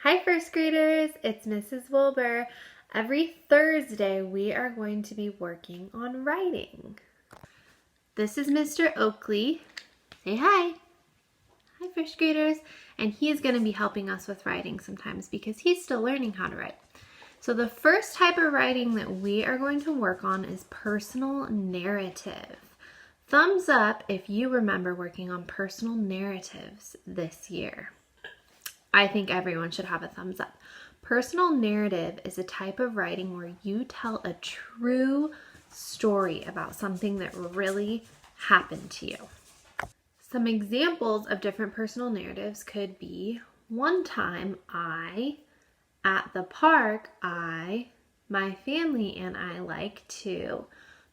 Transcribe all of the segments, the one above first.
Hi first graders, it's Mrs. Wilbur. Every Thursday we are going to be working on writing. This is Mr. Oakley. Say hi. Hi first graders. And he is going to be helping us with writing sometimes because he's still learning how to write. So the first type of writing that we are going to work on is personal narrative. Thumbs up if you remember working on personal narratives this year. I think everyone should have a thumbs up. Personal narrative is a type of writing where you tell a true story about something that really happened to you. Some examples of different personal narratives could be, one time at the park, my family and I like to.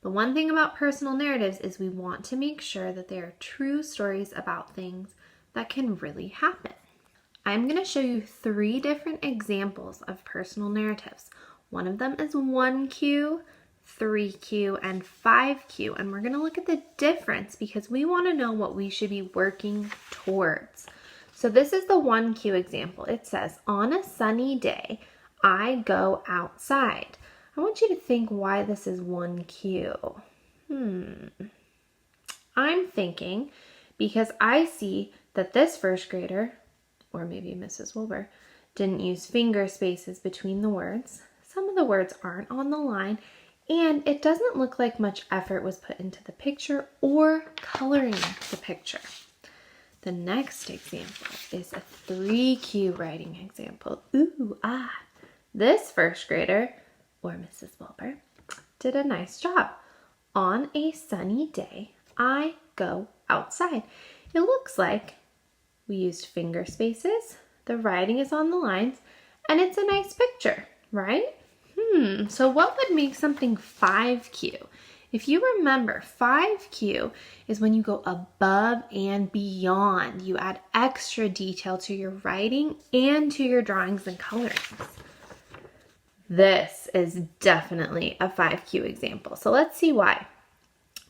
The one thing about personal narratives is we want to make sure that they are true stories about things that can really happen. I'm going to show you 3 different examples of personal narratives. One of them is 1Q, 3Q, and 5Q, and we're going to look at the difference because we want to know what we should be working towards. So this is the 1Q example. It says, on a sunny day, I go outside. I want you to think why this is 1Q. I'm thinking because I see that this first grader, or maybe Mrs. Wilbur, didn't use finger spaces between the words. Some of the words aren't on the line, and it doesn't look like much effort was put into the picture or coloring the picture. The next example is a 3Q writing example. This first grader, or Mrs. Wilbur, did a nice job. On a sunny day, I go outside. It looks like we used finger spaces, the writing is on the lines, and it's a nice picture, right? So what would make something 5Q? If you remember, 5Q is when you go above and beyond. You add extra detail to your writing and to your drawings and colorings. This is definitely a 5Q example. So let's see why.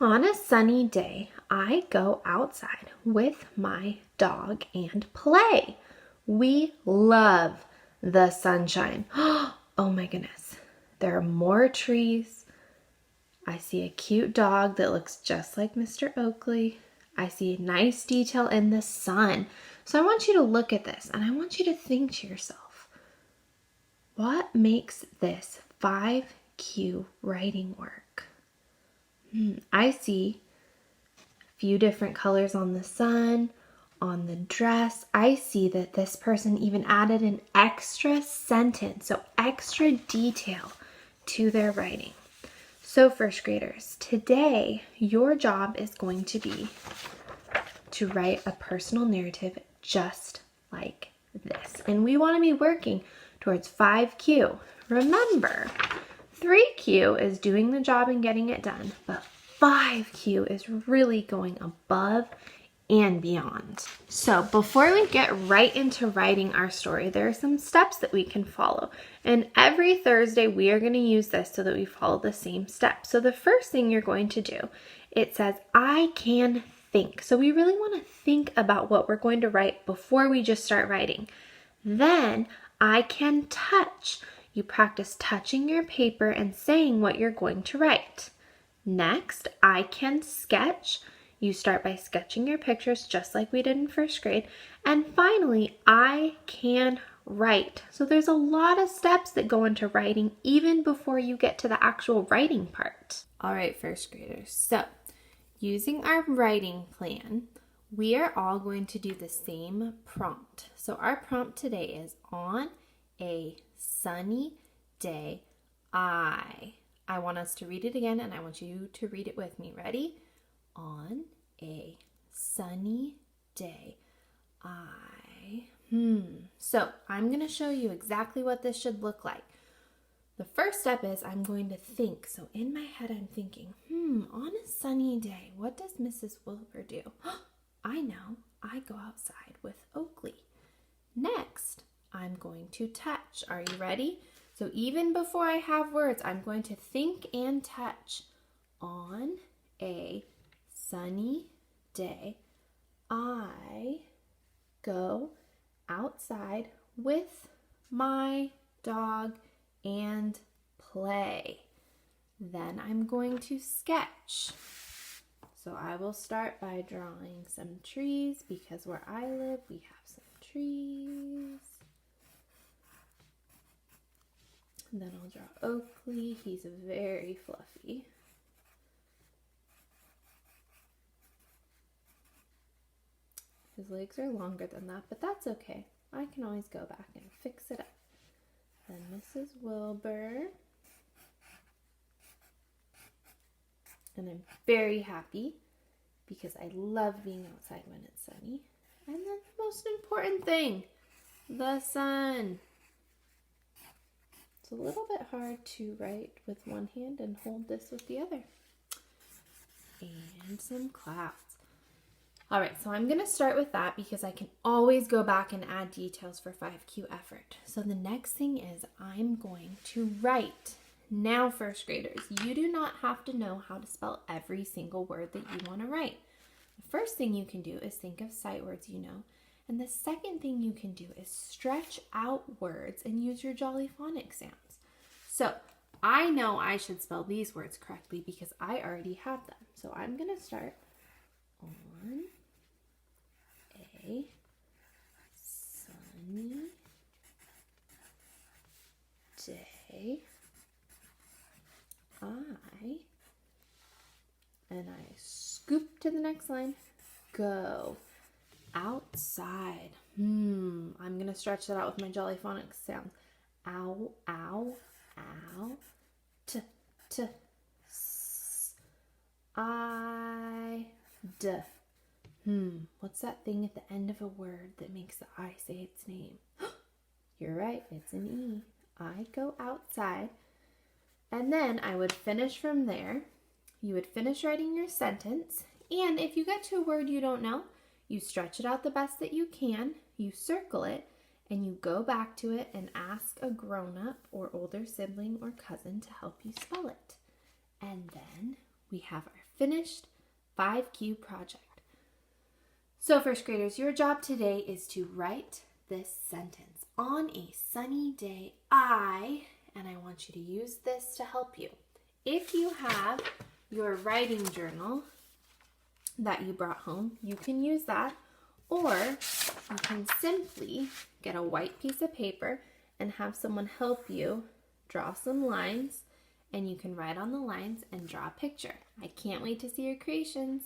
On a sunny day, I go outside with my dog and play. We love the sunshine. Oh my goodness. There are more trees. I see a cute dog that looks just like Mr. Oakley. I see a nice detail in the sun. So I want you to look at this and I want you to think to yourself, what makes this 5Q writing work? I see a few different colors on the sun, on the dress. I see that this person even added an extra sentence, so extra detail to their writing. So first graders, today your job is going to be to write a personal narrative just like this. And we want to be working towards 5Q. Remember, 3Q is doing the job and getting it done, but 5Q is really going above and beyond. So before we get right into writing our story, there are some steps that we can follow. And every Thursday we are going to use this so that we follow the same steps. So the first thing you're going to do, it says, I can think. So we really want to think about what we're going to write before we just start writing. Then I can touch. You practice touching your paper and saying what you're going to write. Next, I can sketch. You start by sketching your pictures just like we did in first grade. And finally, I can write. So there's a lot of steps that go into writing even before you get to the actual writing part. All right, first graders. So using our writing plan, we are all going to do the same prompt. So our prompt today is on a sunny day, I want us to read it again and I want you to read it with me. Ready? On a sunny day, So I'm going to show you exactly what this should look like. The first step is I'm going to think. So in my head I'm thinking, on a sunny day, what does Mrs. Wilbur do? I know, I go outside with Oakley. Next, I'm going to touch. Are you ready? So even before I have words, I'm going to think and touch. On a sunny day, I go outside with my dog, and play. Then I'm going to sketch. So I will start by drawing some trees because where I live we have some trees. And then I'll draw Oakley. He's very fluffy. His legs are longer than that, but that's okay. I can always go back and fix it up. Then Mrs. Wilbur. And I'm very happy because I love being outside when it's sunny. And then the most important thing, the sun. It's a little bit hard to write with one hand and hold this with the other. And some clouds. All right, so I'm gonna start with that because I can always go back and add details for 5Q effort. So the next thing is I'm going to write. Now, first graders, you do not have to know how to spell every single word that you want to write. The first thing you can do is think of sight words you know. And the second thing you can do is stretch out words and use your Jolly Phonics sounds. So I know I should spell these words correctly because I already have them. So I'm going to start on a sunny day. And I scoop to the next line, go outside. I'm going to stretch that out with my Jolly Phonics sounds. Ow, ow, ow, t, t, s, I, d. What's that thing at the end of a word that makes the I say its name? You're right, it's an E. I go outside. And then I would finish from there. You would finish writing your sentence. And if you get to a word you don't know, you stretch it out the best that you can, you circle it, and you go back to it and ask a grown-up or older sibling or cousin to help you spell it. And then we have our finished 5Q project. So first graders, your job today is to write this sentence. On a sunny day, and I want you to use this to help you. If you have your writing journal that you brought home, you can use that, or you can simply get a white piece of paper and have someone help you draw some lines, and you can write on the lines and draw a picture. I can't wait to see your creations.